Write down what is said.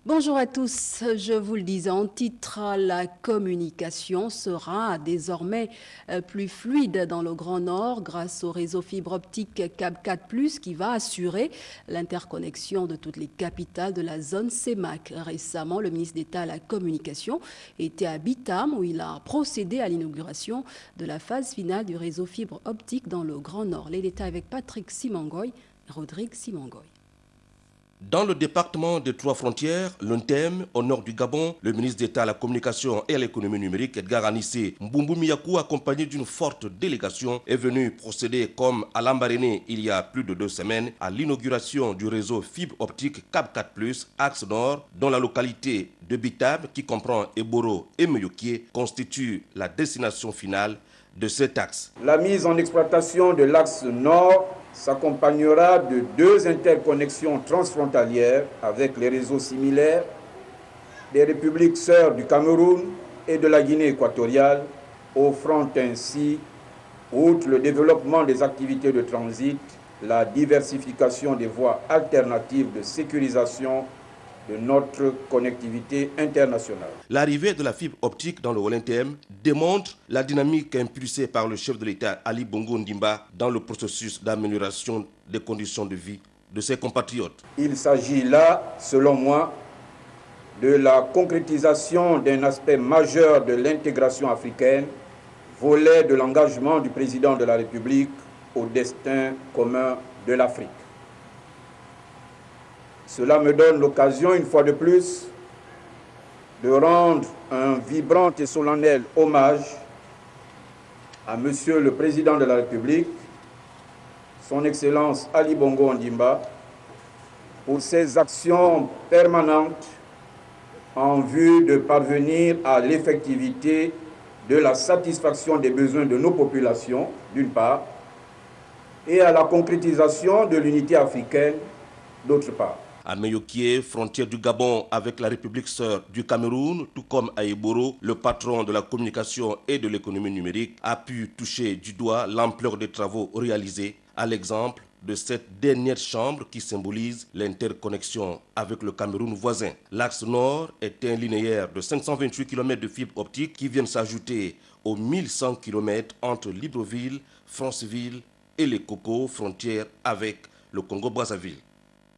Bonjour à tous, je vous le disais en titre, la communication sera désormais plus fluide dans le Grand Nord grâce au réseau fibre optique Cap 4+, qui va assurer l'interconnexion de toutes les capitales de la zone CEMAC. Récemment, le ministre d'État à la communication était à Bitam où il a procédé à l'inauguration de la phase finale du réseau fibre optique dans le Grand Nord. Les détails avec Patrick Simangoy et Rodrigue Simangoy. Dans le département des Trois-Frontières, l'UNTEM, au nord du Gabon, le ministre d'État à la communication et à l'économie numérique, Edgar Anissé Mboumou Miyakou, accompagné d'une forte délégation, est venu procéder comme à Lambaréné il y a plus de 2 semaines à l'inauguration du réseau fibre optique Cap 4+, axe nord, dont la localité de Bitam, qui comprend Eboro et Meyokie, constitue la destination finale de cet axe. La mise en exploitation de l'axe nord s'accompagnera de 2 interconnexions transfrontalières avec les réseaux similaires des républiques sœurs du Cameroun et de la Guinée équatoriale, offrant ainsi, outre le développement des activités de transit, la diversification des voies alternatives de sécurisation de notre connectivité internationale. L'arrivée de la fibre optique dans le OLNTM démontre la dynamique impulsée par le chef de l'État Ali Bongo Ondimba dans le processus d'amélioration des conditions de vie de ses compatriotes. Il s'agit là, selon moi, de la concrétisation d'un aspect majeur de l'intégration africaine, volet de l'engagement du président de la République au destin commun de l'Afrique. Cela me donne l'occasion, une fois de plus, de rendre un vibrant et solennel hommage à Monsieur le Président de la République, Son Excellence Ali Bongo Ondimba, pour ses actions permanentes en vue de parvenir à l'effectivité de la satisfaction des besoins de nos populations, d'une part, et à la concrétisation de l'unité africaine, d'autre part. À Meyokie, frontière du Gabon avec la République sœur du Cameroun, tout comme à Eboro, le patron de la communication et de l'économie numérique a pu toucher du doigt l'ampleur des travaux réalisés, à l'exemple de cette dernière chambre qui symbolise l'interconnexion avec le Cameroun voisin. L'axe nord est un linéaire de 528 km de fibre optique qui viennent s'ajouter aux 1100 km entre Libreville, Franceville et les Cocos, frontières avec le Congo-Brazzaville.